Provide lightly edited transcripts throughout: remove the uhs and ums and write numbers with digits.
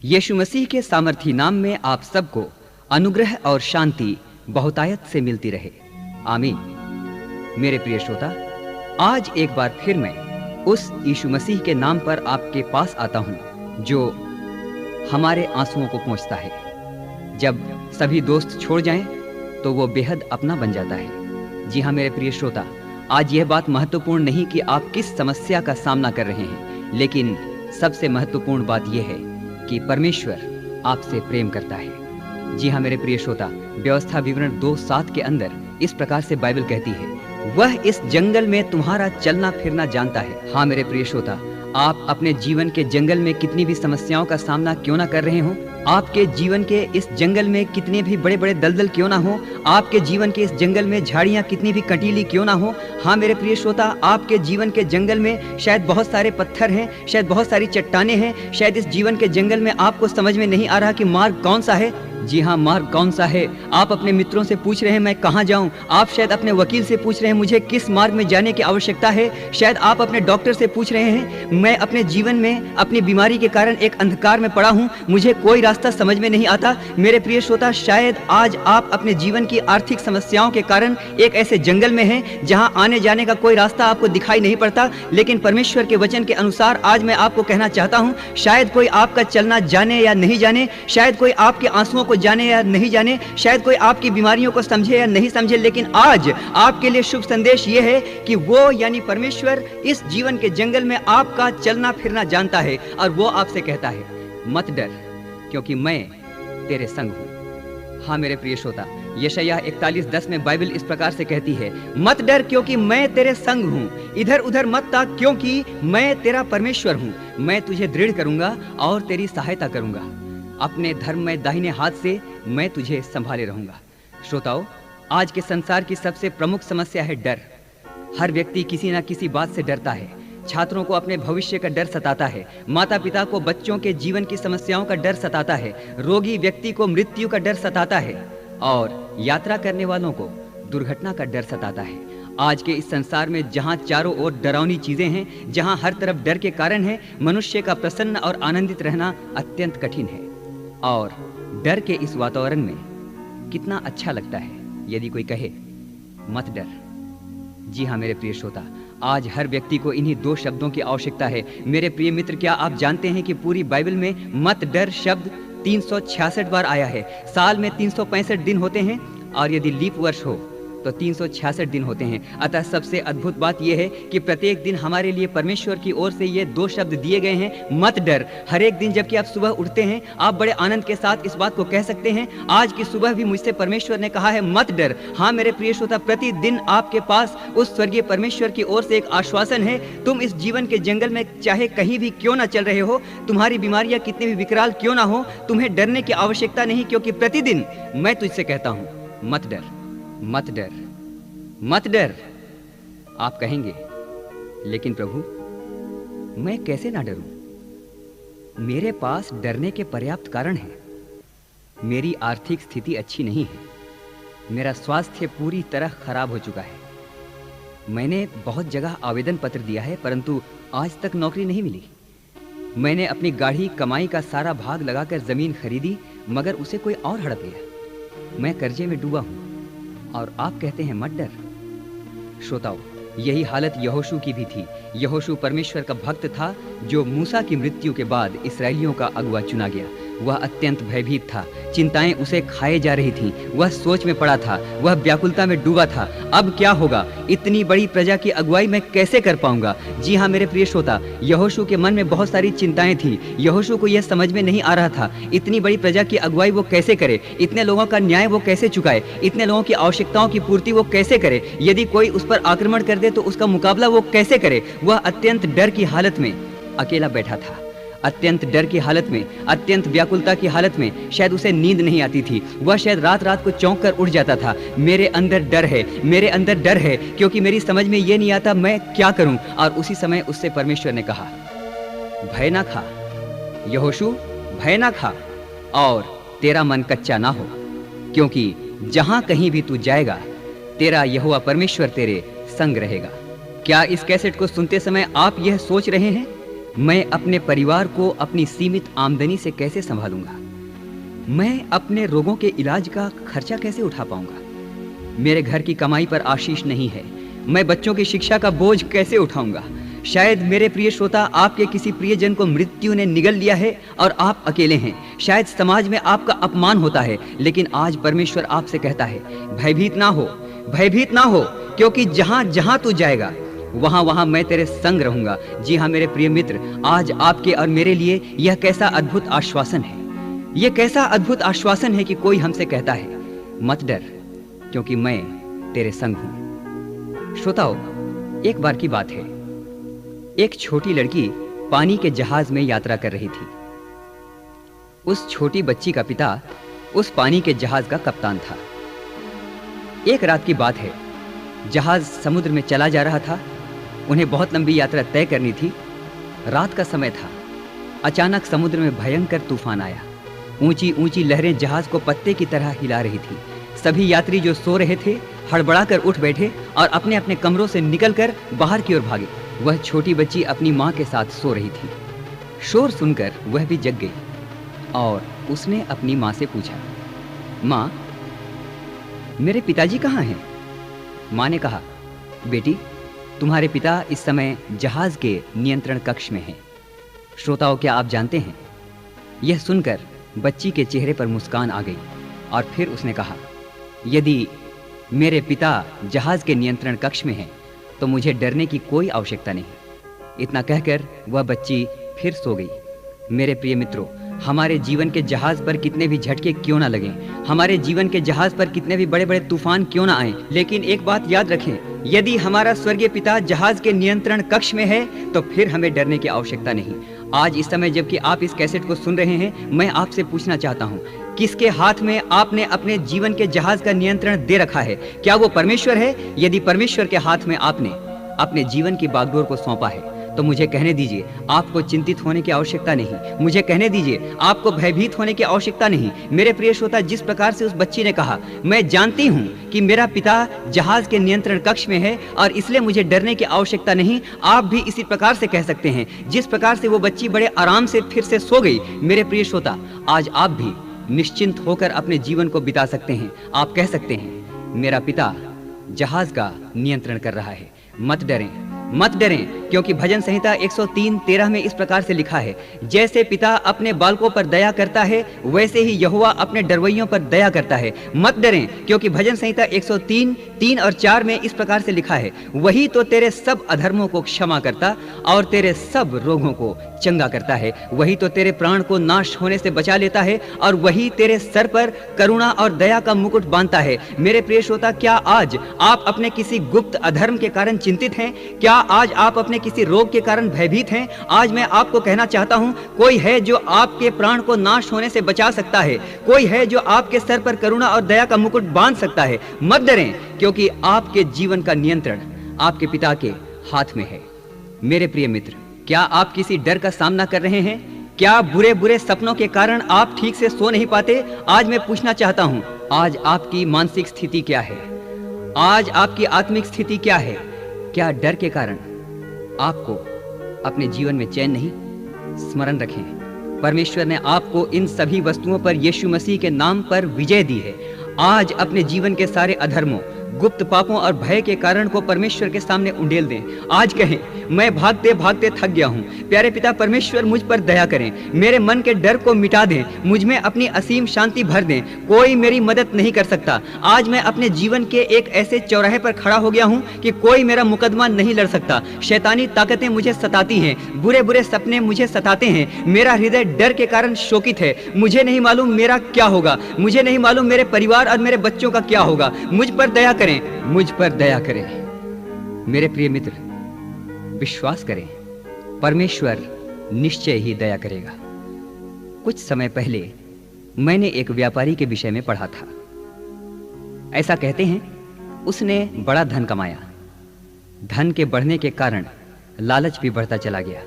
यीशु मसीह के सामर्थी नाम में आप सबको अनुग्रह और शांति बहुतायत से मिलती रहे। आमीन। मेरे प्रिय श्रोता, आज एक बार फिर मैं उस यीशु मसीह के नाम पर आपके पास आता हूं जो हमारे आंसुओं को पोंछता है। जब सभी दोस्त छोड़ जाएं तो वो बेहद अपना बन जाता है। जी हाँ मेरे प्रिय श्रोता, आज यह बात महत्वपूर्ण नहीं कि आप किस समस्या का सामना कर रहे हैं, लेकिन सबसे महत्वपूर्ण बात यह है कि परमेश्वर आपसे प्रेम करता है। जी हाँ मेरे प्रिय श्रोता, व्यवस्था विवरण 2:7 के अंदर इस प्रकार से बाइबल कहती है, वह इस जंगल में तुम्हारा चलना फिरना जानता है। हाँ मेरे प्रिय श्रोता, आप अपने जीवन के जंगल में कितनी भी समस्याओं का सामना क्यों ना कर रहे हो, आपके जीवन के इस जंगल में कितने भी बड़े बड़े दलदल क्यों ना हो, आपके जीवन के इस जंगल में झाड़ियां कितनी भी कंटीली क्यों ना हो, हाँ मेरे प्रिय श्रोता, आपके जीवन के जंगल में शायद बहुत सारे पत्थर हैं, शायद बहुत सारी चट्टानें हैं, शायद इस जीवन के जंगल में आपको समझ में नहीं आ रहा कि मार्ग कौन सा है। जी हाँ, मार्ग कौन सा है। आप अपने मित्रों से पूछ रहे हैं मैं कहाँ जाऊं, आप शायद अपने वकील से पूछ रहे हैं मुझे किस मार्ग में जाने की आवश्यकता है, शायद आप अपने डॉक्टर से पूछ रहे हैं मैं अपने जीवन में अपनी बीमारी के कारण एक अंधकार में पड़ा हूं, मुझे कोई रास्ता समझ में नहीं आता। मेरे प्रिय श्रोता, शायद आज आप अपने जीवन की आर्थिक समस्याओं के कारण एक ऐसे जंगल में हैं जहां आने जाने का कोई रास्ता आपको दिखाई नहीं पड़ता, लेकिन परमेश्वर के वचन के अनुसार आज मैं आपको कहना चाहता हूं, शायद कोई आपका चलना जाने या नहीं जाने, शायद कोई आपके आंसुओं को जाने या नहीं जाने, शायद कोई आपकी बीमारियों को समझे या नहीं समझे, लेकिन आज आपके लिए शुभ संदेश यह है कि वो यानी परमेश्वर इस जीवन के जंगल में आपका चलना फिरना जानता है और वो आपसे कहता है, मत डर क्योंकि मैं तेरे संग हूं। हाँ मेरे प्रिय श्रोता, यशायाह 41:10 में बाइबल इस प्रकार से कहती है, मत डर क्योंकि मैं तेरे संग हूं, इधर उधर मत ताक क्योंकि मैं तेरा परमेश्वर हूं, मैं तुझे दृढ़ करूंगा और तेरी सहायता करूंगा, अपने धर्म में दाहिने हाथ से मैं तुझे संभाले रहूंगा। श्रोताओं, आज के संसार की सबसे प्रमुख समस्या है डर। हर व्यक्ति किसी ना किसी बात से डरता है। छात्रों को अपने भविष्य का डर सताता है, माता पिता को बच्चों के जीवन की समस्याओं का डर सताता है, रोगी व्यक्ति को मृत्यु का डर सताता है और यात्रा करने वालों को दुर्घटना का डर सताता है। आज के इस संसार में जहां चारों ओर डरावनी चीजें हैं, जहां हर तरफ डर के कारण है, मनुष्य का प्रसन्न और आनंदित रहना अत्यंत कठिन है। और डर के इस वातावरण में कितना अच्छा लगता है यदि कोई कहे मत डर। जी हाँ मेरे प्रिय श्रोता, आज हर व्यक्ति को इन्हीं 2 शब्दों की आवश्यकता है। मेरे प्रिय मित्र, क्या आप जानते हैं कि पूरी बाइबल में मत डर शब्द 366 बार आया है। साल में 365 दिन होते हैं और यदि लीप वर्ष हो तो 366 दिन होते हैं। अतः सबसे अद्भुत बात यह है कि प्रत्येक दिन हमारे लिए परमेश्वर की ओर से ये 2 शब्द दिए गए हैं, मत डर। हर एक दिन जबकि आप सुबह उठते हैं, आप बड़े आनंद के साथ इस बात को कह सकते हैं, आज की सुबह भी मुझसे परमेश्वर ने कहा है मत डर। हाँ मेरे प्रिय श्रोता, प्रतिदिन आपके पास उस स्वर्गीय परमेश्वर की ओर से एक आश्वासन है। तुम इस जीवन के जंगल में चाहे कहीं भी क्यों ना चल रहे हो, तुम्हारी बीमारियां कितनी भी विकराल क्यों ना हो, तुम्हें डरने की आवश्यकता नहीं, क्योंकि प्रतिदिन मैं तुझसे कहता हूं मत डर, मत डर, मत डर। आप कहेंगे, लेकिन प्रभु मैं कैसे ना डरूं? मेरे पास डरने के पर्याप्त कारण हैं। मेरी आर्थिक स्थिति अच्छी नहीं है, मेरा स्वास्थ्य पूरी तरह खराब हो चुका है, मैंने बहुत जगह आवेदन पत्र दिया है परंतु आज तक नौकरी नहीं मिली, मैंने अपनी गाढ़ी कमाई का सारा भाग लगाकर जमीन खरीदी मगर उसे कोई और हड़प लिया, मैं कर्जे में डूबा हूं और आप कहते हैं मत डर। श्रोताओं, यही हालत यहोशू की भी थी। यहोशू परमेश्वर का भक्त था जो मूसा की मृत्यु के बाद इस्राएलियों का अगुआ चुना गया। वह अत्यंत भयभीत था, चिंताएं उसे खाए जा रही थीं, वह सोच में पड़ा था, वह व्याकुलता में डूबा था। अब क्या होगा? इतनी बड़ी प्रजा की अगुवाई मैं कैसे कर पाऊंगा? जी हाँ मेरे प्रिय श्रोता, यहोशू के मन में बहुत सारी चिंताएं थी। यहोशू को यह समझ में नहीं आ रहा था इतनी बड़ी प्रजा की अगुवाई वो कैसे करे, इतने लोगों का न्याय वो कैसे चुकाए, इतने लोगों की आवश्यकताओं की पूर्ति वो कैसे करे, यदि कोई उस पर आक्रमण कर दे तो उसका मुकाबला वो कैसे करे। वह अत्यंत डर की हालत में अकेला बैठा था, अत्यंत डर की हालत में, अत्यंत व्याकुलता की हालत में। शायद उसे नींद नहीं आती थी, वह शायद रात रात को चौंक कर उठ जाता था, मेरे अंदर डर है, मेरे अंदर डर है, क्योंकि मेरी समझ में ये नहीं आता मैं क्या करूं। और उसी समय उससे परमेश्वर ने कहा, भय ना खा यहोशू, भय ना खा और तेरा मन कच्चा ना हो, क्योंकि जहां कहीं भी तू जाएगा तेरा यहोवा परमेश्वर तेरे संग रहेगा। क्या इस कैसेट को सुनते समय आप यह सोच रहे हैं मैं अपने परिवार को अपनी सीमित आमदनी से कैसे संभालूंगा? मैं अपने रोगों के इलाज का खर्चा कैसे उठा पाऊंगा? मेरे घर की कमाई पर आशीष नहीं है। मैं बच्चों की शिक्षा का बोझ कैसे उठाऊंगा? शायद मेरे प्रिय श्रोता, आपके किसी प्रियजन को मृत्यु ने निगल लिया है और आप अकेले हैं। शायद समाज में आपका अपमान होता है, लेकिन आज परमेश्वर आपसे कहता है, भयभीत ना हो, भयभीत ना हो, क्योंकि जहां जहां तू जाएगा वहां वहां मैं तेरे संग रहूंगा। जी हाँ मेरे प्रिय मित्र, आज आपके और मेरे लिए यह कैसा अद्भुत आश्वासन है। यह कैसा अद्भुत आश्वासन है कि कोई हमसे कहता है, मत डर, क्योंकि मैं तेरे संग हूं। श्रोताओ, एक बार की बात है, एक छोटी लड़की पानी के जहाज में यात्रा कर रही थी। उस छोटी बच्ची का पिता उस पानी के जहाज का कप्तान था। एक रात की बात है, जहाज समुद्र में चला जा रहा था। उन्हें बहुत लंबी यात्रा तय करनी थी। रात का समय था। अचानक समुद्र में भयंकर तूफान आया। ऊंची ऊंची लहरें जहाज को पत्ते की तरह हिला रही थी। सभी यात्री जो सो रहे थे हड़बड़ाकर उठ बैठे और अपने अपने कमरों से निकलकर बाहर की ओर भागे। वह छोटी बच्ची अपनी माँ के साथ सो रही थी। शोर सुनकर वह भी जग गई और उसने अपनी माँ से पूछा, माँ, मेरे पिताजी कहाँ हैं? माँ ने कहा, बेटी, तुम्हारे पिता इस समय जहाज के नियंत्रण कक्ष में हैं। श्रोताओं, क्या आप जानते हैं? यह सुनकर बच्ची के चेहरे पर मुस्कान आ गई और फिर उसने कहा, यदि मेरे पिता जहाज के नियंत्रण कक्ष में हैं तो मुझे डरने की कोई आवश्यकता नहीं। इतना कहकर वह बच्ची फिर सो गई। मेरे प्रिय मित्रों, हमारे जीवन के जहाज पर कितने भी झटके क्यों ना लगें, हमारे जीवन के जहाज पर कितने भी बड़े बड़े तूफान क्यों ना आएं, लेकिन एक बात याद रखें, यदि हमारा स्वर्गीय पिता जहाज के नियंत्रण कक्ष में है तो फिर हमें डरने की आवश्यकता नहीं। आज इस समय जबकि आप इस कैसेट को सुन रहे हैं, मैं आपसे पूछना चाहता हूं, किसके हाथ में आपने अपने जीवन के जहाज का नियंत्रण दे रखा है? क्या वो परमेश्वर है? यदि परमेश्वर के हाथ में आपने अपने जीवन की बागडोर को सौंपा है तो मुझे कहने दीजिए, आपको चिंतित होने की आवश्यकता नहीं। मुझे कहने दीजिए, आपको भयभीत होने की आवश्यकता नहीं। मेरे प्रिय श्रोता, जिस प्रकार से उस बच्ची ने कहा, मैं जानती हूं कि मेरा पिता जहाज के नियंत्रण कक्ष में है और इसलिए मुझे डरने की आवश्यकता नहीं, आप भी इसी प्रकार से कह सकते हैं। जिस प्रकार से वो बच्ची बड़े आराम से फिर से सो गई, मेरे प्रिय श्रोता, आज आप भी निश्चिंत होकर अपने जीवन को बिता सकते हैं। आप कह सकते हैं, मेरा पिता जहाज का नियंत्रण कर रहा है। मत डरें, मत डरें, क्योंकि भजन संहिता 103:13 में इस प्रकार से लिखा है, जैसे पिता अपने बालकों पर दया करता है वैसे ही यहोवा अपने डरवैयों पर दया करता है। मत डरें, क्योंकि भजन संहिता 103:3 और 4 में इस प्रकार से लिखा है, वही तो तेरे सब अधर्मों को क्षमा करता और तेरे सब रोगों को चंगा करता है। वही तो तेरे प्राण को नाश होने से बचा लेता है और वही तेरे सर पर करुणा और दया का मुकुट बांधता है। मेरे प्रिय श्रोता, क्या आज आप अपने किसी गुप्त अधर्म के कारण चिंतित हैं? क्या आज आप अपने किसी रोग के कारण भयभीत हैं? आज मैं आपको कहना चाहता हूं, कोई है जो आपके प्राण को नाश होने से बचा सकता है। कोई है जो आपके सर पर करुणा और दया का मुकुट बांध सकता है। मत डरें, क्योंकि आपके जीवन का नियंत्रण आपके पिता के हाथ में है। मेरे प्रिय मित्र, क्या आप किसी डर का सामना कर रहे हैं? क्या बुरे बुरे सपनों के कारण आप ठीक से सो नहीं पाते? आज मैं पूछना चाहता हूं, आज आपकी मानसिक स्थिति क्या है? आज आपकी आत्मिक स्थिति क्या है? क्या डर के कारण आपको अपने जीवन में चैन नहीं? स्मरण रखें, परमेश्वर ने आपको इन सभी वस्तुओं पर यीशु मसीह के नाम पर विजय दी है। आज अपने जीवन के सारे अधर्मों, गुप्त पापों और भय के कारण को परमेश्वर के सामने उंडेल दें। आज कहें, मैं भागते भागते थक गया हूँ, प्यारे पिता परमेश्वर मुझ पर दया करें, मेरे मन के डर को मिटा दें, मुझ में अपनी असीम शांति भर दें। कोई मेरी मदद नहीं कर सकता। आज मैं अपने जीवन के एक ऐसे चौराहे पर खड़ा हो गया हूँ कि कोई मेरा मुकदमा नहीं लड़ सकता। शैतानी ताकतें मुझे सताती हैं, बुरे बुरे सपने मुझे सताते हैं, मेरा हृदय डर के कारण शोकित है। मुझे नहीं मालूम मेरा क्या होगा, मुझे नहीं मालूम मेरे परिवार और मेरे बच्चों का क्या होगा। मुझ पर दया करें, मुझ पर दया करें। मेरे प्रिय मित्र, विश्वास करें, परमेश्वर निश्चय ही दया करेगा। कुछ समय पहले मैंने एक व्यापारी के विषय में पढ़ा था। ऐसा कहते हैं, उसने बड़ा धन कमाया। धन के बढ़ने के कारण लालच भी बढ़ता चला गया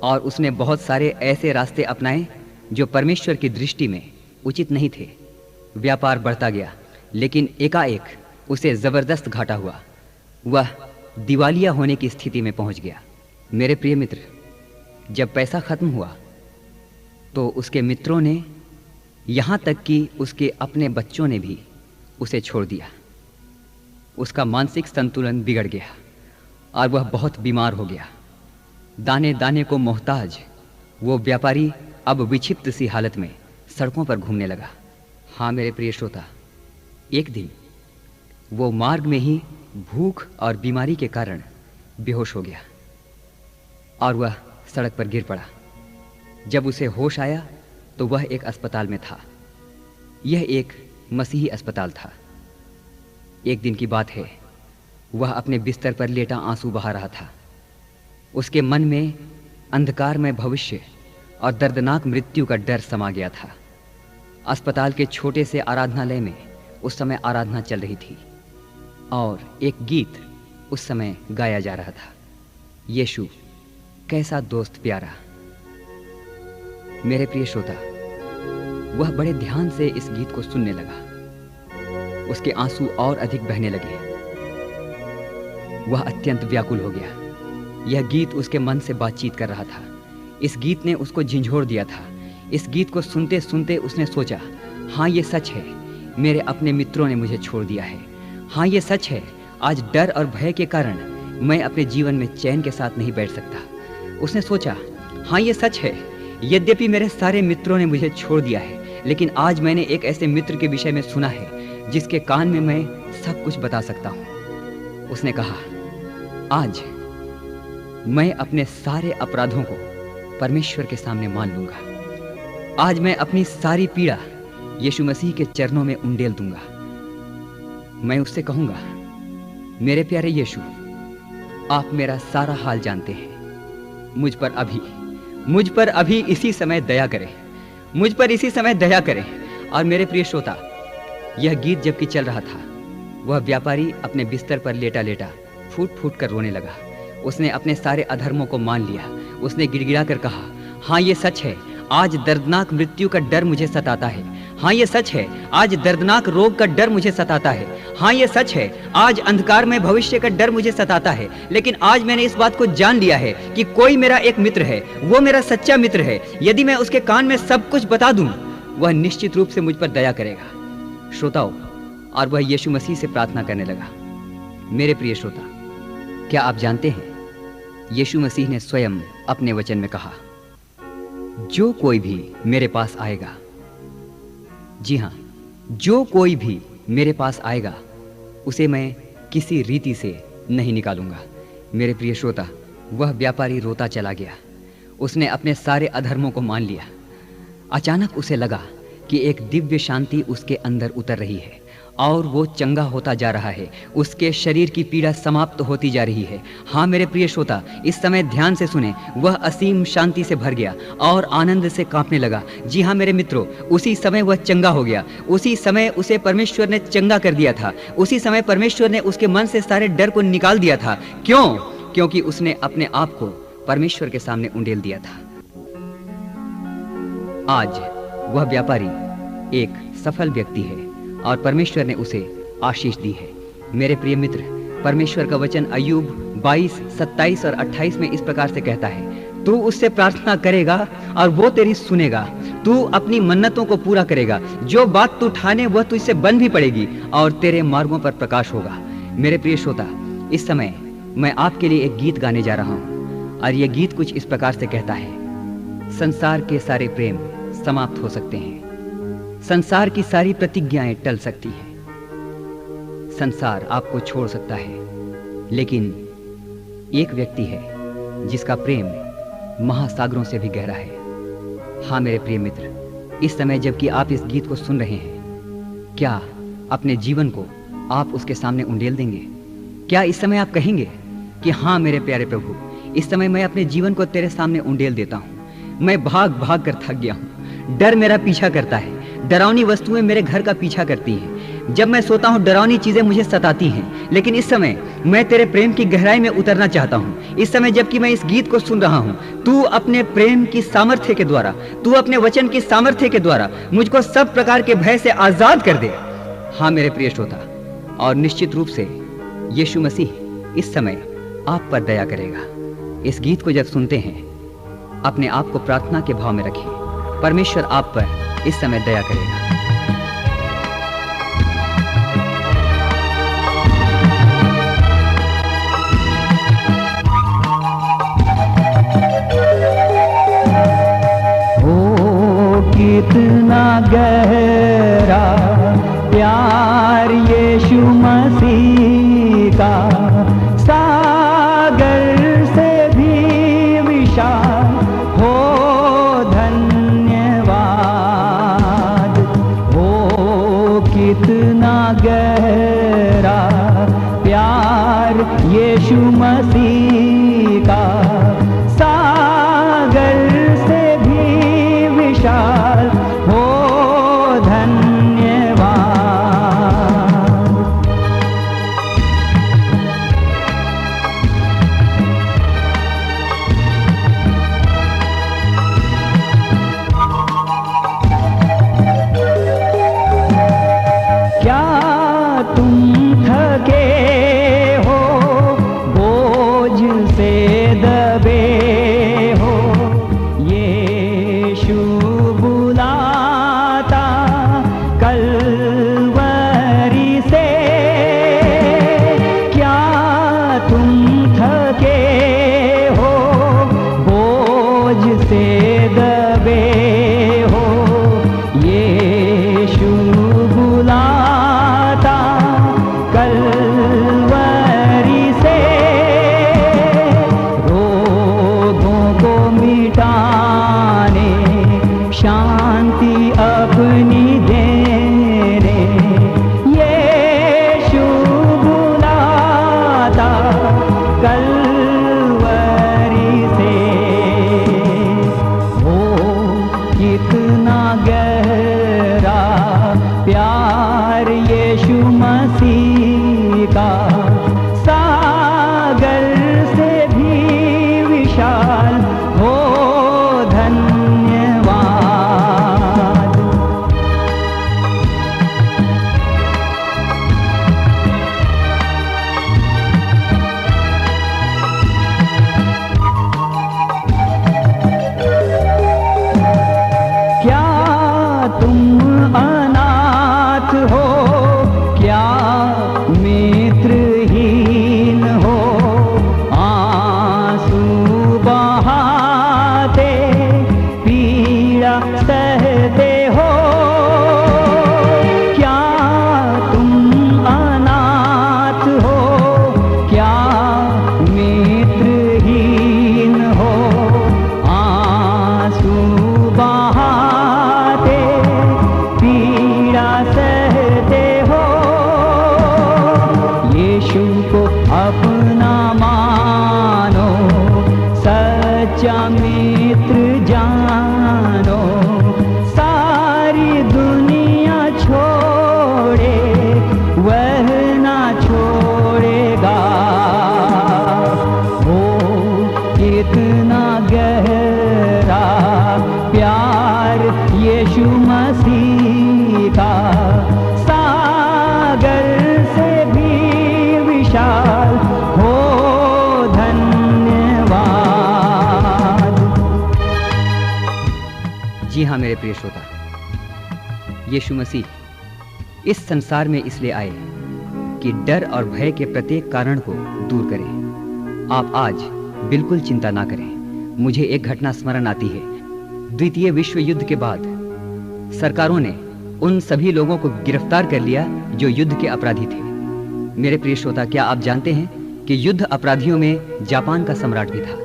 और उसने बहुत सारे ऐसे रास्ते अपनाए जो परमेश्वर की दृष्टि में उचित नहीं थे। व्यापार बढ़ता गया, लेकिन एकाएक उसे जबरदस्त घाटा हुआ। वह दिवालिया होने की स्थिति में पहुंच गया। मेरे प्रिय मित्र, जब पैसा खत्म हुआ तो उसके मित्रों ने, यहाँ तक कि उसके अपने बच्चों ने भी उसे छोड़ दिया। उसका मानसिक संतुलन बिगड़ गया और वह बहुत बीमार हो गया। दाने दाने को मोहताज वो व्यापारी अब विक्षिप्त सी हालत में सड़कों पर घूमने लगा। हाँ मेरे प्रिय श्रोता, एक दिन वो मार्ग में ही भूख और बीमारी के कारण बेहोश हो गया और वह सड़क पर गिर पड़ा। जब उसे होश आया तो वह एक अस्पताल में था। यह एक मसीही अस्पताल था। एक दिन की बात है, वह अपने बिस्तर पर लेटा आंसू बहा रहा था। उसके मन में अंधकार में भविष्य और दर्दनाक मृत्यु का डर समा गया था। अस्पताल के छोटे से आराधनालय में उस समय आराधना चल रही थी और एक गीत उस समय गाया जा रहा था, यीशु कैसा दोस्त प्यारा। मेरे प्रिय श्रोता, वह बड़े ध्यान से इस गीत को सुनने लगा। उसके आंसू और अधिक बहने लगे। वह अत्यंत व्याकुल हो गया। यह गीत उसके मन से बातचीत कर रहा था। इस गीत ने उसको झंझोड़ दिया था। इस गीत को सुनते सुनते उसने सोचा, हाँ ये सच है, मेरे अपने मित्रों ने मुझे छोड़ दिया है। हाँ ये सच है, आज डर और भय के कारण मैं अपने जीवन में चैन के साथ नहीं बैठ सकता। उसने सोचा, हाँ ये सच है, यद्यपि मेरे सारे मित्रों ने मुझे छोड़ दिया है, लेकिन आज मैंने एक ऐसे मित्र के विषय में सुना है जिसके कान में मैं सब कुछ बता सकता हूँ। उसने कहा, आज मैं अपने सारे अपराधों को परमेश्वर के सामने मान लूंगा। आज मैं अपनी सारी पीड़ा यीशु मसीह के चरणों में उंडेल दूंगा। मैं उससे कहूंगा, मेरे प्यारे यीशु, आप मेरा सारा हाल जानते हैं। मुझ पर अभी इसी समय दया करें। मुझ पर इसी समय दया करें। और मेरे प्रिय श्रोता, यह गीत जबकि चल रहा था, वह व्यापारी अपने बिस्तर पर लेटा लेटा फूट फूट कर रोने लगा। उसने अपने सारे अधर्मों को मान लिया। उसने गिड़गिड़ा कर कहा, हाँ ये सच है, आज दर्दनाक मृत्यु का डर मुझे सताता है। हाँ ये सच है, आज दर्दनाक रोग का डर मुझे सताता है। हाँ ये सच है, आज अंधकार में भविष्य का डर मुझे सताता है। लेकिन आज मैंने इस बात को जान लिया है कि कोई मेरा एक मित्र है, वो मेरा सच्चा मित्र है। यदि मैं उसके कान में सब कुछ बता दूं, वह निश्चित रूप से मुझ पर दया करेगा। श्रोताओं, और वह यीशु मसीह से प्रार्थना करने लगा। मेरे प्रिय श्रोता, क्या आप जानते हैं, यीशु मसीह ने स्वयं अपने वचन में कहा, जो कोई भी मेरे पास आएगा, जी हां, जो कोई भी मेरे पास आएगा, उसे मैं किसी रीति से नहीं निकालूंगा। मेरे प्रिय श्रोता, वह व्यापारी रोता चला गया। उसने अपने सारे अधर्मों को मान लिया। अचानक उसे लगा कि एक दिव्य शांति उसके अंदर उतर रही है और वो चंगा होता जा रहा है। उसके शरीर की पीड़ा समाप्त होती जा रही है। हाँ मेरे प्रिय श्रोता, इस समय ध्यान से सुने, वह असीम शांति से भर गया और आनंद से कांपने लगा। जी हाँ मेरे मित्रों, उसी समय वह चंगा हो गया। उसी समय उसे परमेश्वर ने चंगा कर दिया था। उसी समय परमेश्वर ने उसके मन से सारे डर को निकाल दिया था। क्यों? क्योंकि उसने अपने आप को परमेश्वर के सामने उंडेल दिया था। आज वह व्यापारी एक सफल व्यक्ति है और परमेश्वर ने उसे आशीष दी है। मेरे प्रिय मित्र, परमेश्वर का वचन अय्यूब 22, 27 और 28 में इस प्रकार से कहता है, तू उससे प्रार्थना करेगा और वो तेरी सुनेगा। तू अपनी मन्नतों को पूरा करेगा। जो बात तू ठाने वह तुझसे बन भी पड़ेगी और तेरे मार्गों पर प्रकाश होगा। मेरे प्रिय श्रोता, इस समय मैं आपके लिए एक गीत गाने जा रहा हूँ और यह गीत कुछ इस प्रकार से कहता है, संसार के सारे प्रेम समाप्त हो सकते हैं, संसार की सारी प्रतिज्ञाएं टल सकती हैं, संसार आपको छोड़ सकता है, लेकिन एक व्यक्ति है जिसका प्रेम महासागरों से भी गहरा है। हाँ मेरे प्रिय मित्र, इस समय जबकि आप इस गीत को सुन रहे हैं, क्या अपने जीवन को आप उसके सामने उंडेल देंगे? क्या इस समय आप कहेंगे कि हाँ मेरे प्यारे प्रभु, इस समय मैं अपने जीवन को तेरे सामने उंडेल देता हूँ। मैं भाग भाग कर थक गया हूँ। डर मेरा पीछा करता है। डरावनी वस्तुएं मेरे घर का पीछा करती हैं। जब मैं सोता हूँ डरावनी चीजें मुझे सताती हैं। लेकिन इस समय मैं तेरे प्रेम की गहराई में उतरना चाहता हूँ। इस समय जबकि मैं इस गीत को सुन रहा हूँ, तू अपने प्रेम की सामर्थ्य के द्वारा, तू अपने वचन की सामर्थ्य के द्वारा मुझको सब प्रकार के भय से आजाद कर दे। हाँ मेरे प्रिय श्रोता, और निश्चित रूप से यीशु मसीह इस समय आप पर दया करेगा। इस गीत को जब सुनते हैं अपने आप को प्रार्थना के भाव में रखिए। परमेश्वर आप पर इस समय दया करेगा। कितना गहरा प्यार यीशु मसीह का, सागर से भी विशाल हो धन्यवाद। हो कितना गहरा प्यार यीशु मसीह का, सागर से भी विशाल हो धन्यवाद। क्या तुम थके हो, बोझ से दबे हो, यीशु बुलाता कलवरी से। क्या तुम थके हो, बोझ से दबे हो, यीशु बुलाता कलवरी से। रोगों को मिटाने, शांति अपनी देने, यीशु बुलाता कलवरी से। ओ कितना गहरा प्यार यीशु मसीह का, सागर से भी विशाल हो धन्यवाद। क्या तुम अनाथ हो, क्या मित्रहीन हो, आंसू बहाते पीड़ा सहते हो। क्या तुम अनाथ हो, क्या मित्रहीन हो, आंसू बहाते पीड़ा सहते हो। यीशु को अपना मानो, सच्चा मित्र जानो, सारी दुनिया छोड़े वह ना छोड़ेगा। ओ कितना गहरा प्यार यीशु मसीह का, सागर से भी विशाल हो धन्यवाद। जी हाँ मेरे प्रिय श्रोता, यीशु मसीह इस संसार में इसलिए आए कि डर और भय के प्रत्येक कारण को दूर करें। आप आज बिल्कुल चिंता ना करें। मुझे एक घटना स्मरण आती है। द्वितीय विश्व युद्ध के बाद सरकारों ने उन सभी लोगों को गिरफ्तार कर लिया जो युद्ध के अपराधी थे। मेरे प्रिय श्रोता, क्या आप जानते हैं कि युद्ध अपराधियों में जापान का सम्राट भी था।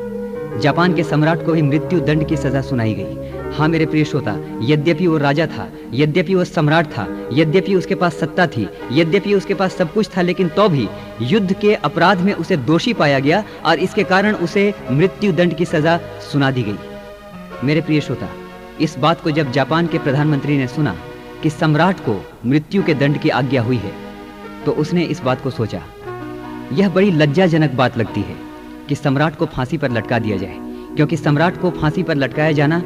जापान के सम्राट को भी मृत्यु दंड की सजा सुनाई गई। हाँ मेरे प्रिय श्रोता, यद्यपि वो राजा था, यद्यपि वो सम्राट था, यद्यपि उसके पास सत्ता थी, यद्यपि उसके पास सब कुछ था, लेकिन तो भी युद्ध के अपराध में उसे दोषी पाया गया और इसके कारण उसे मृत्यु दंड की सजा सुना दी गई। मेरे प्रिय श्रोता, इस बात को जब जापान के प्रधानमंत्री ने सुना कि सम्राट को मृत्यु के दंड की आज्ञा हुई है, तो उसने इस बात को सोचा। यह बड़ी लज्जाजनक बात लगती है कि सम्राट को फांसी पर लटका दिया जाए, क्योंकि सम्राट को फांसी पर लटकाया जाना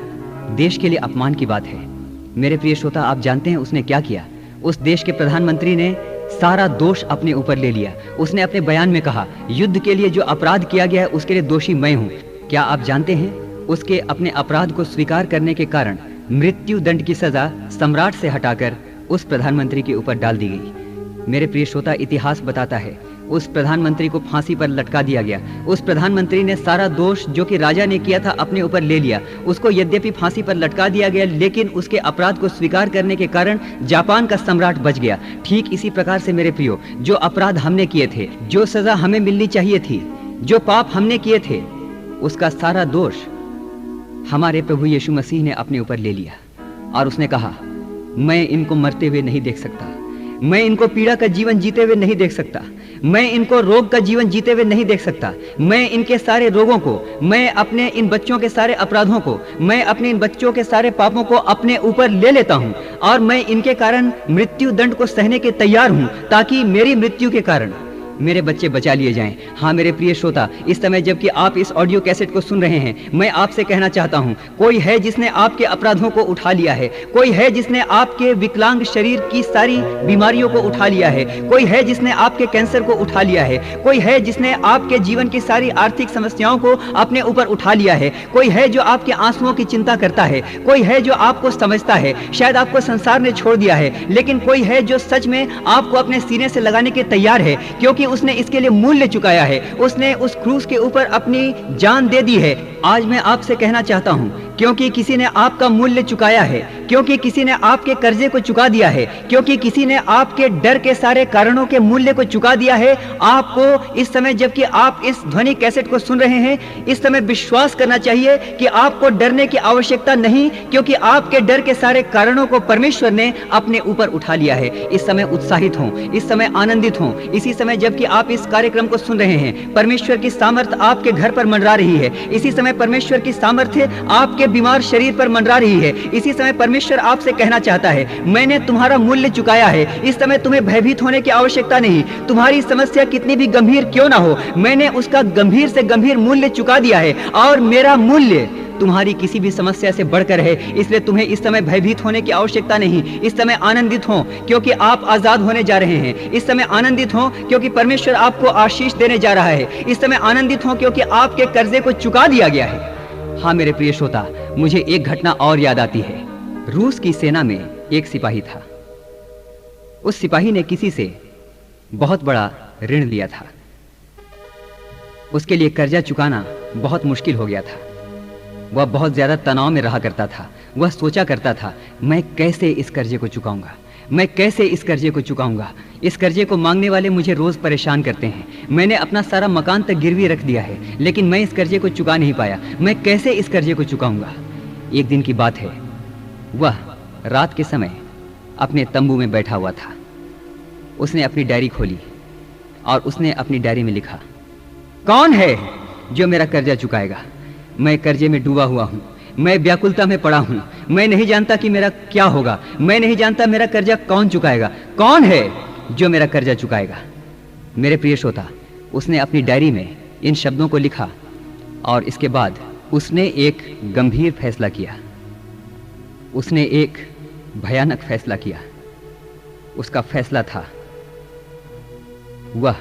देश के लिए अपमान की बात है। मेरे प्रिय श्रोता, आप जानते हैं उसने क्या किया? उस देश के प्रधानमंत्री ने सारा दोष अपने ऊपर ले लिया। उसने अपने बयान में कहा, युद्ध के लिए जो अपराध किया गया है उसके लिए दोषी मैं हूं। क्या आप जानते हैं उसके अपने अपराध को स्वीकार करने के कारण मृत्यु दंड की सजा सम्राट से हटाकर उस प्रधानमंत्री के ऊपर डाल दी गई। मेरे प्रिय श्रोता, इतिहास बताता है उस प्रधानमंत्री को फांसी पर लटका दिया गया। उस प्रधानमंत्री ने सारा दोष जो कि राजा ने किया था अपने ऊपर ले लिया। उसको यद्यपि फांसी पर लटका दिया गया, लेकिन उसके अपराध को स्वीकार करने के कारण जापान का सम्राट बच गया। ठीक इसी प्रकार से मेरे प्रियो, जो अपराध हमने किए थे, जो सजा हमें मिलनी चाहिए थी, जो पाप हमने किए थे, उसका सारा दोष हमारे प्रभु यीशु मसीह ने अपने ऊपर ले लिया। और उसने कहा, मैं इनको मरते हुए नहीं देख सकता, मैं इनको पीड़ा का जीवन जीते हुए नहीं देख सकता, मैं इनको रोग का जीवन जीते हुए नहीं देख सकता। मैं इनके सारे रोगों को, मैं अपने इन बच्चों के सारे अपराधों को, मैं अपने इन बच्चों के सारे पापों को अपने ऊपर ले लेता हूं और मैं इनके कारण मृत्यु दंड को सहने के तैयार हूं, ताकि मेरी मृत्यु के कारण मेरे बच्चे बचा लिए जाएं। हाँ मेरे प्रिय श्रोता, इस समय जबकि आप इस ऑडियो कैसेट को सुन रहे हैं, मैं आपसे कहना चाहता हूं, कोई है जिसने आपके अपराधों को उठा लिया है, कोई है जिसने आपके विकलांग शरीर की सारी बीमारियों को उठा लिया है, कोई है जिसने आपके कैंसर को उठा लिया है, कोई है जिसने आपके जीवन की सारी आर्थिक समस्याओं को अपने ऊपर उठा लिया है, कोई है जो आपके आंसुओं की चिंता करता है, कोई है जो आपको समझता है। शायद आपको संसार ने छोड़ दिया है, लेकिन कोई है जो सच में आपको अपने सीने से लगाने के तैयार है, क्योंकि उसने इसके लिए मूल्य चुकाया है। उसने उस क्रूस के ऊपर अपनी जान दे दी है। आज मैं आपसे कहना चाहता हूं, क्योंकि किसी ने आपका मूल्य चुकाया है, क्योंकि किसी ने आपके कर्जे को चुका दिया है, क्योंकि किसी ने आपके डर के सारे कारणों के मूल्य को चुका दिया है, आपको इस समय जबकि आप इस ध्वनि कैसेट को सुन रहे हैं, इस समय विश्वास करना चाहिए कि आपको डरने की आवश्यकता नहीं, क्योंकि आपके डर के सारे कारणों को परमेश्वर ने अपने ऊपर उठा लिया है। इस समय उत्साहित हों, इस समय आनंदित हों। इसी समय जबकि आप इस कार्यक्रम को सुन रहे हैं, परमेश्वर की सामर्थ आपके घर पर मंडरा रही है। इसी समय परमेश्वर की सामर्थ्य आपके बीमार शरीर पर मंडरा रही है। इसी समय परमेश्वर आपसे कहना चाहता है, मैंने तुम्हारा मूल्य चुकाया है। इस समय तुम्हें भयभीत होने की आवश्यकता नहीं। तुम्हारी समस्या कितनी भी गंभीर क्यों ना हो, मैंने उसका गंभीर से गंभीर मूल्य चुका दिया है और मेरा मूल्य तुम्हारी किसी भी समस्या से बढ़कर है। इसलिए तुम्हें इस समय भयभीत होने की आवश्यकता नहीं। इस समय आनंदित हो, क्योंकि आप आजाद होने जा रहे हैं। इस समय आनंदित हो, क्योंकि परमेश्वर आपको आशीष देने जा रहा है। इस समय आनंदित हो, क्योंकि आपके कर्जे को चुका दिया गया है। हाँ मेरे प्रिय श्रोता, मुझे एक घटना और याद आती है। रूस की सेना में एक सिपाही था। उस सिपाही ने किसी से बहुत बड़ा ऋण लिया था। उसके लिए कर्जा चुकाना बहुत मुश्किल हो गया था। वह बहुत ज्यादा तनाव में रहा करता था। वह सोचा करता था, मैं कैसे इस कर्जे को चुकाऊंगा, मैं कैसे इस कर्जे को चुकाऊंगा। इस कर्जे को मांगने वाले मुझे रोज परेशान करते हैं। मैंने अपना सारा मकान तक गिरवी रख दिया है, लेकिन मैं इस कर्जे को चुका नहीं पाया। मैं कैसे इस कर्जे को चुकाऊंगा। एक दिन की बात है, वह रात के समय अपने तंबू में बैठा हुआ था। उसने अपनी डायरी खोली और उसने अपनी डायरी में लिखा, कौन है जो मेरा कर्जा चुकाएगा। मैं कर्जे में डूबा हुआ हूं, मैं व्याकुलता में पड़ा हूं, मैं नहीं जानता कि मेरा क्या होगा, मैं नहीं जानता मेरा कर्जा कौन चुकाएगा। कौन है जो मेरा कर्जा चुकाएगा। मेरे प्रिय श्रोता, उसने अपनी डायरी में इन शब्दों को लिखा और इसके बाद उसने एक गंभीर फैसला किया। उसने एक भयानक फैसला किया। उसका फैसला था, वह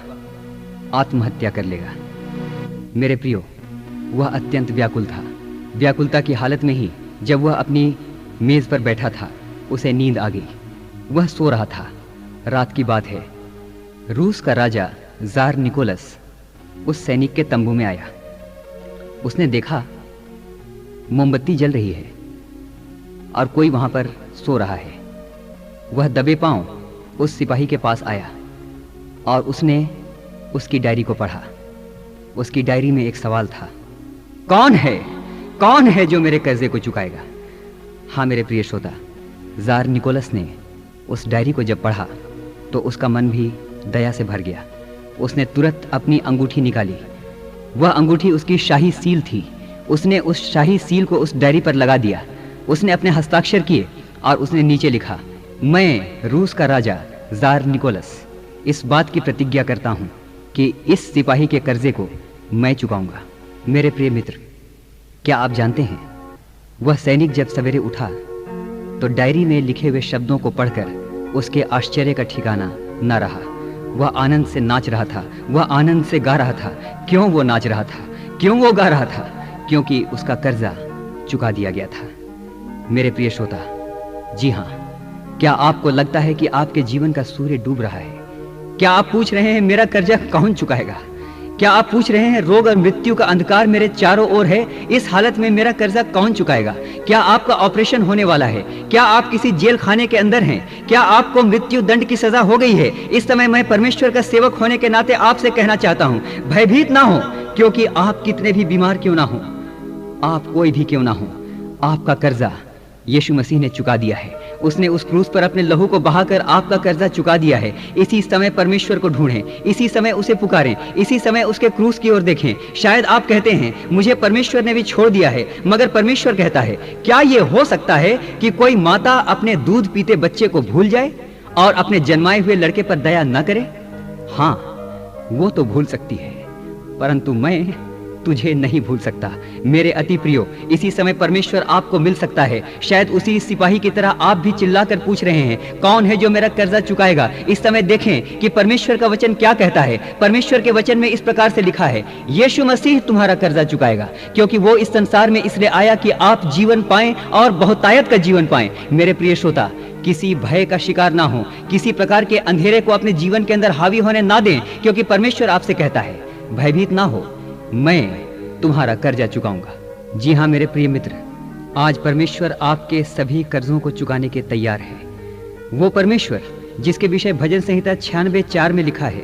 आत्महत्या कर लेगा। मेरे प्रियो, वह अत्यंत व्याकुल था। व्याकुलता की हालत में ही जब वह अपनी मेज पर बैठा था, उसे नींद आ गई। वह सो रहा था। रात की बात है। रूस का राजा जार निकोलस उस सैनिक के तंबू में आया। उसने देखा मोमबत्ती जल रही है और कोई वहां पर सो रहा है। वह दबे पांव उस सिपाही के पास आया और उसने उसकी डायरी को पढ़ा। उसकी डायरी में एक सवाल था, कौन है जो मेरे कर्जे को चुकाएगा। हाँ मेरे प्रिय श्रोता, जार निकोलस ने उस डायरी को जब पढ़ा तो उसका मन भी दया से भर गया। उसने तुरंत अपनी अंगूठी निकाली। वह अंगूठी उसकी शाही सील थी। उसने उस शाही सील को उस डायरी पर लगा दिया। उसने अपने हस्ताक्षर किए और उसने नीचे लिखा, मैं रूस का राजा जार निकोलस इस बात की प्रतिज्ञा करता हूं कि इस सिपाही के कर्जे को मैं चुकाऊंगा। मेरे प्रिय मित्र, क्या आप जानते हैं, वह सैनिक जब सवेरे उठा तो डायरी में लिखे हुए शब्दों को पढ़कर उसके आश्चर्य का ठिकाना न रहा। वह आनंद से नाच रहा था। वह आनंद से गा रहा था। क्यों वो नाच रहा था, क्यों वो गा रहा था, क्योंकि उसका कर्जा चुका दिया गया था। मेरे प्रिय श्रोता, जी हाँ, क्या आपको लगता है कि आपके जीवन का सूर्य डूब रहा है? क्या आप पूछ रहे हैं मेरा कर्जा कौन चुकाएगा? क्या आप पूछ रहे हैं रोग और मृत्यु का अंधकार मेरे चारों ओर है, इस हालत में मेरा कर्जा कौन चुकाएगा? क्या आपका ऑपरेशन होने वाला है? क्या आप किसी जेल खाने के अंदर हैं? क्या आपको मृत्यु दंड की सजा हो गई है? इस समय मैं परमेश्वर का सेवक होने के नाते आपसे कहना चाहता हूं, भयभीत ना हो, क्योंकि आप कितने भी बीमार क्यों ना हो, आप कोई भी क्यों ना हो, आपका कर्जा यीशु मसीह ने चुका दिया है। उसने उस क्रूस पर अपने लहू को बहाकर आपका कर्जा चुका दिया है। इसी समय परमेश्वर को ढूंढें, इसी समय उसे पुकारें, इसी समय उसके क्रूस की ओर देखें। शायद आप कहते हैं मुझे परमेश्वर ने भी छोड़ दिया है, मगर परमेश्वर कहता है, क्या ये हो सकता है कि कोई माता अपने दूध पीते बच्चे को भूल जाए और अपने जन्माए हुए लड़के पर दया न करे? हाँ, वो तो भूल सकती है, परंतु मैं तुझे नहीं भूल सकता। मेरे अति प्रियो, इसी समय परमेश्वर आपको मिल सकता है। शायद उसी सिपाही की तरह आप भी चिल्लाकर पूछ रहे हैं, कौन है जो मेरा कर्जा चुकाएगा? इस समय देखें कि परमेश्वर का वचन क्या कहता है। परमेश्वर के वचन में इस प्रकार से लिखा है, यीशु मसीह तुम्हारा कर्जा चुकाएगा, क्योंकि वो इस संसार में इसलिए आया कि आप जीवन पाएं और बहुतायत का जीवन पाएं। मेरे प्रिय श्रोता, किसी भय का शिकार ना हो, किसी प्रकार के अंधेरे को अपने जीवन के अंदर हावी होने ना दें, क्योंकि परमेश्वर आपसे कहता है, भयभीत ना हो, मैं तुम्हारा कर्जा चुकाऊंगा। जी हाँ मेरे प्रिय मित्र, आज परमेश्वर आपके सभी कर्जों को चुकाने के तैयार है। वो परमेश्वर जिसके विषय भजन संहिता 96:4 में लिखा है,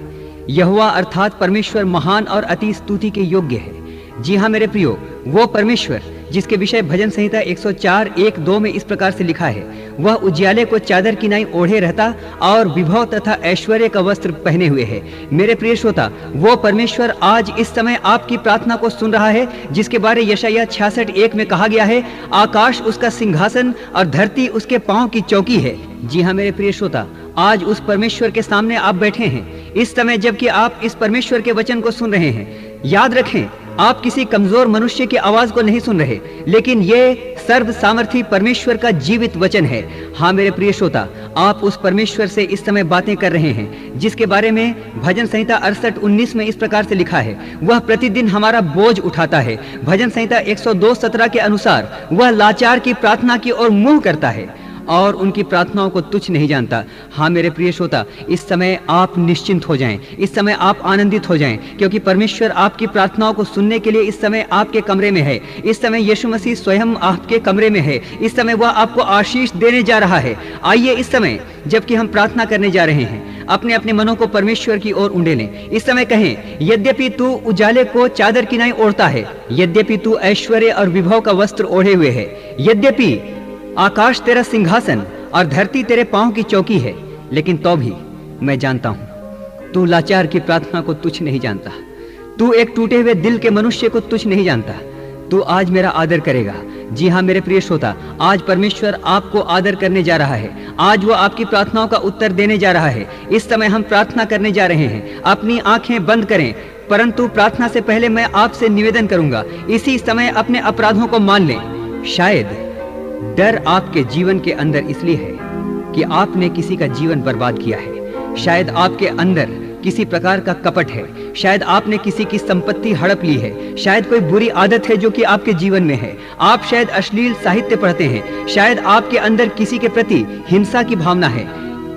यहोवा अर्थात परमेश्वर महान और अति स्तुति के योग्य है। जी हाँ मेरे प्रियो, वो परमेश्वर जिसके विषय भजन संहिता 104:1-2 में इस प्रकार से लिखा है, वह उजियाले को चादर की नाई ओढ़े रहता और विभव तथा ऐश्वर्य का वस्त्र पहने हुए है। मेरे प्रिय श्रोता, वो परमेश्वर आज इस समय आपकी प्रार्थना को सुन रहा है, जिसके बारे यशायाह 66:1 में कहा गया है, आकाश उसका सिंहासन और धरती उसके पांव की चौकी है। जी हाँ मेरे प्रिय श्रोता, आज उस परमेश्वर के सामने आप बैठे हैं इस समय, जबकि आप इस परमेश्वर के वचन को सुन रहे हैं। याद रखें, आप किसी कमजोर मनुष्य की आवाज को नहीं सुन रहे, लेकिन ये सर्व सामर्थी परमेश्वर का जीवित वचन है। हाँ मेरे प्रिय श्रोता, आप उस परमेश्वर से इस समय बातें कर रहे हैं, जिसके बारे में भजन संहिता 68:19 में इस प्रकार से लिखा है, वह प्रतिदिन हमारा बोझ उठाता है। भजन संहिता 102:17 के अनुसार वह लाचार की प्रार्थना की ओर मुंह करता है और उनकी प्रार्थनाओं को तुच्छ नहीं जानता। हाँ मेरे प्रिय श्रोता, इस समय आप निश्चिंत हो जाएं, इस समय आप आनंदित हो जाएं, क्योंकि परमेश्वर आपकी प्रार्थनाओं को सुनने के लिए इस समय आपके कमरे में है। इस समय यीशु मसीह स्वयं आपके कमरे में है। इस समय वह आपको आशीष देने जा रहा है। आइए इस समय, जबकि हम प्रार्थना करने जा रहे हैं, अपने अपने मनों को परमेश्वर की ओर उंडे लें। इस समय कहें, यद्यपि तू उजाले को चादर की नाई ओढ़ता है, यद्यपि तू ऐश्वर्य और विभव का वस्त्र ओढ़े हुए है, यद्यपि आकाश तेरा सिंहासन और धरती तेरे पांव की चौकी है, लेकिन तो भी मैं जानता हूं तू लाचार की प्रार्थना को तुच्छ नहीं जानता। तू एक टूटे हुए दिल के मनुष्य को तुच्छ नहीं जानता। तू आज मेरा आदर करेगा। जी हाँ मेरे प्रिय श्रोता, आज परमेश्वर आपको आदर करने जा रहा है। आज वो आपकी प्रार्थनाओं का उत्तर देने जा रहा है। इस समय हम प्रार्थना करने जा रहे हैं। अपनी आंखें बंद करें, परंतु प्रार्थना से पहले मैं आपसे निवेदन करूंगा, इसी समय अपने अपराधों को मान लें। शायद डर आपके जीवन के अंदर इसलिए है कि आपने किसी का जीवन बर्बाद किया है। शायद आपके अंदर किसी प्रकार का कपट है। शायद आपने किसी की संपत्ति हड़प ली है। शायद कोई बुरी आदत है जो कि आपके जीवन में है। आप शायद अश्लील साहित्य पढ़ते हैं। शायद आपके अंदर किसी के प्रति हिंसा की भावना है।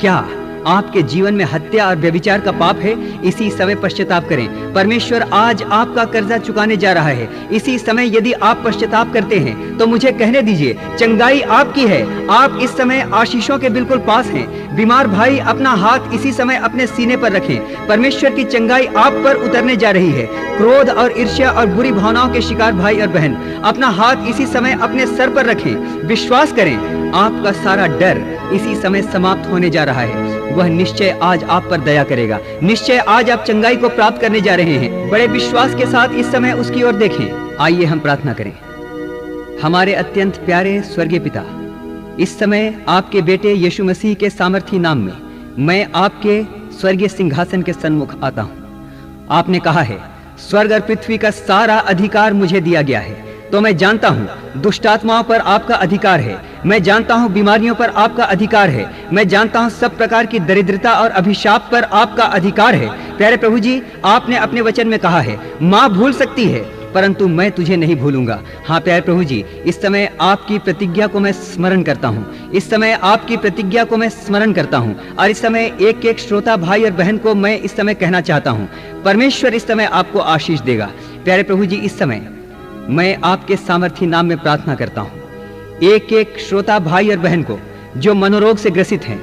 क्या आपके जीवन में हत्या और व्यभिचार का पाप है? इसी समय पश्चाताप करें। परमेश्वर आज आपका कर्जा चुकाने जा रहा है। इसी समय यदि आप पश्चाताप करते हैं तो मुझे कहने दीजिए, चंगाई आपकी है। आप इस समय आशीषों के बिल्कुल पास हैं। बीमार भाई अपना हाथ इसी समय अपने सीने पर रखें। परमेश्वर की चंगाई आप पर उतरने जा रही है। क्रोध और ईर्ष्या और बुरी भावनाओं के शिकार भाई और बहन अपना हाथ इसी समय अपने सर पर रखें। विश्वास करें, आपका सारा डर इसी समय समाप्त होने जा रहा है। वह निश्चय आज आप पर दया करेगा। निश्चय आज आप चंगाई को प्राप्त करने जा रहे हैं। बड़े विश्वास के साथ इस समय उसकी ओर देखें। आइए हम प्रार्थना करें। हमारे अत्यंत प्यारे स्वर्गीय पिता, इस समय आपके बेटे यीशु मसीह के सामर्थी नाम में मैं आपके स्वर्गीय सिंहासन के सन्मुख आता हूँ। आपने कहा है, स्वर्ग और पृथ्वी का सारा अधिकार मुझे दिया गया है। तो मैं जानता हूं दुष्टात्माओं पर आपका अधिकार है। मैं जानता हूं बीमारियों पर आपका अधिकार है। मैं जानता हूं सब प्रकार की दरिद्रता और अभिशाप पर आपका अधिकार है। प्यारे प्रभु जी, आपने अपने वचन में कहा है, माँ भूल सकती है परंतु मैं तुझे नहीं भूलूंगा। हाँ प्यारे प्रभु जी, इस समय आपकी प्रतिज्ञा को मैं स्मरण करता हूँ, इस समय आपकी प्रतिज्ञा को मैं स्मरण करता हूँ, और इस समय एक एक श्रोता भाई और बहन को मैं इस समय कहना चाहता हूँ, परमेश्वर इस समय आपको आशीष देगा। प्यारे प्रभु जी, इस समय मैं आपके सामर्थी नाम में प्रार्थना करता हूँ, एक एक श्रोता भाई और बहन को जो मनोरोग से ग्रसित हैं,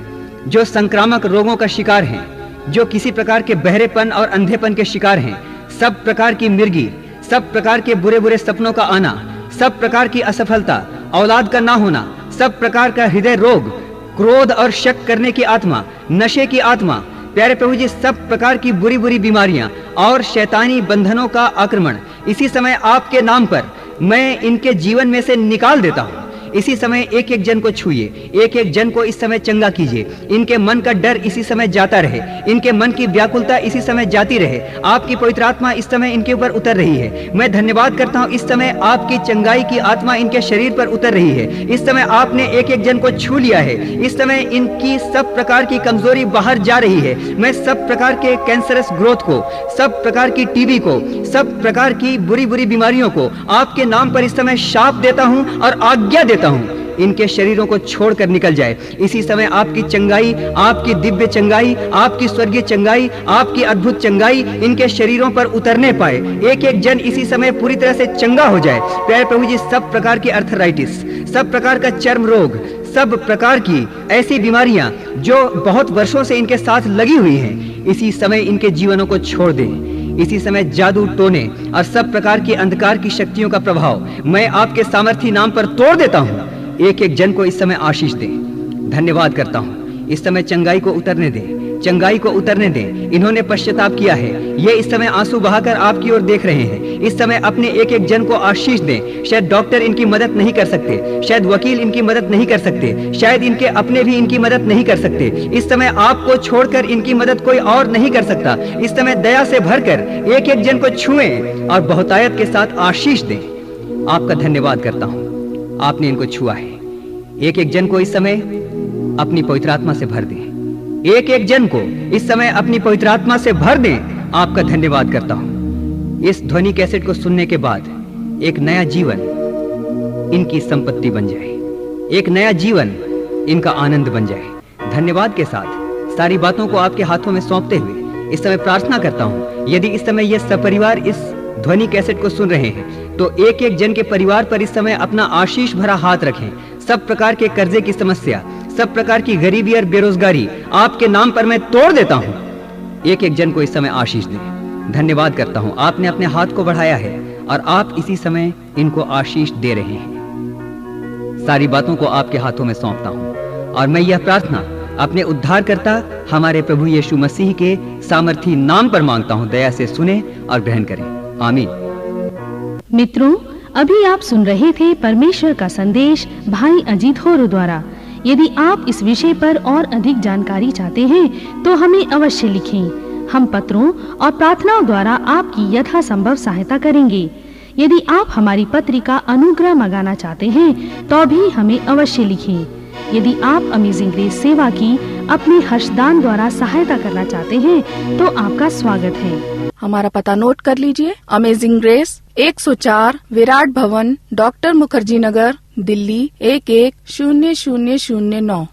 जो संक्रामक रोगों का शिकार हैं, जो किसी प्रकार के बहरेपन और अंधेपन के शिकार हैं, सब प्रकार की मिर्गी, सब प्रकार के बुरे बुरे सपनों का आना, सब प्रकार की असफलता, औलाद का ना होना, सब प्रकार का हृदय रोग, क्रोध और शक करने की आत्मा, नशे की आत्मा, प्यारे प्रभु जी, सब प्रकार की बुरी बुरी बीमारियां और शैतानी बंधनों का आक्रमण इसी समय आपके नाम पर मैं इनके जीवन में से निकाल देता हूं। इसी समय एक एक जन को छूइए, एक एक जन को इस समय चंगा कीजिए। इनके मन का डर इसी समय जाता रहे, इनके मन की व्याकुलता इसी समय जाती रहे। आपकी पवित्र आत्मा इस समय इनके ऊपर उतर रही है। मैं धन्यवाद करता हूँ, इस समय आपकी चंगाई की आत्मा इनके शरीर पर उतर रही है। इस समय आपने एक एक जन को छू लिया है। इस समय इनकी सब प्रकार की कमजोरी बाहर जा रही है। मैं सब प्रकार के कैंसरस ग्रोथ को, सब प्रकार की टीबी को, सब प्रकार की बुरी बुरी बीमारियों को आपके नाम पर इस समय शाप देता हूँ और आज्ञा देता हूं, इनके शरीरों को छोड़कर निकल जाए। इसी समय आपकी चंगाई, आपकी दिव्य चंगाई, आपकी स्वर्गीय चंगाई, आपकी अद्भुत चंगाई इनके शरीरों पर उतरने पाए। एक एक जन इसी समय पूरी तरह से चंगा हो जाए। प्यारे प्रभु जी, सब प्रकार की अर्थराइटिस, सब प्रकार का चर्म रोग, सब प्रकार की ऐसी बीमारियां जो बहुत वर्षों से इनके साथ लगी हुई हैं, इसी समय इनके जीवनों को छोड़ दें। इसी समय जादू टोने और सब प्रकार की अंधकार की शक्तियों का प्रभाव मैं आपके सामर्थी नाम पर तोड़ देता हूँ। एक एक जन को इस समय आशीष दे। धन्यवाद करता हूँ, इस समय चंगाई को उतरने दे, चंगाई को उतरने दे। इन्होंने पश्चाताप किया है, ये इस समय आंसू बहाकर आपकी ओर देख रहे हैं। इस समय अपने एक एक जन को आशीष दें। शायद डॉक्टर इनकी मदद नहीं कर सकते, शायद वकील इनकी मदद नहीं कर सकते, शायद इनके अपने भी इनकी मदद नहीं कर सकते। इस समय आपको छोड़कर इनकी मदद कोई और नहीं कर सकता। इस समय दया से भरकर एक एक जन को छुएं और बहुतायत के साथ आशीष दें। आपका धन्यवाद करता हूँ, आपने इनको छुआ है। एक एक जन को इस समय अपनी पवित्र आत्मा से भर दें। एक एक जन को इस समय अपनी पवित्र आत्मा से भर दें। आपका धन्यवाद करता हूं। इस ध्वनि कैसेट को सुनने के बाद एक नया जीवन इनकी संपत्ति बन जाए, एक नया जीवन इनका आनंद बन जाए। धन्यवाद के साथ सारी बातों को आपके हाथों में सौंपते हुए इस समय प्रार्थना करता हूं, यदि इस समय ये सपरिवार इस ध्वनि कैसेट को सुन रहे हैं तो एक एक जन के परिवार पर इस समय अपना आशीष भरा हाथ रखें। सब प्रकार के कर्जे की समस्या, सब प्रकार की गरीबी और बेरोजगारी आपके नाम पर मैं तोड़ देता हूं। एक एक जन को इस समय आशीष दें। धन्यवाद करता हूं, आपने अपने हाथ को बढ़ाया है और आप इसी समय इनको आशीष दे रहे हैं। सारी बातों को आपके हाथों में सौंपता हूं और मैं यह प्रार्थना अपने उद्धारकर्ता हमारे प्रभु यीशु मसीह के सामर्थी नाम पर मांगता हूं। दया से सुने और ग्रहण करें। आमीन। मित्रों, अभी आप सुन रहे थे परमेश्वर का संदेश भाई अजीत होरो द्वारा। यदि आप इस विषय पर और अधिक जानकारी चाहते हैं तो हमें अवश्य लिखें। हम पत्रों और प्रार्थनाओं द्वारा आपकी यथासंभव सहायता करेंगे। यदि आप हमारी पत्रिका अनुग्रह मंगाना चाहते हैं तो भी हमें अवश्य लिखें। यदि आप अमेजिंग ग्रेस सेवा की अपने हर्षदान द्वारा सहायता करना चाहते हैं तो आपका स्वागत है। हमारा पता नोट कर लीजिए। अमेजिंग ग्रेस 104 विराट भवन, डॉक्टर मुखर्जी नगर, दिल्ली 110009।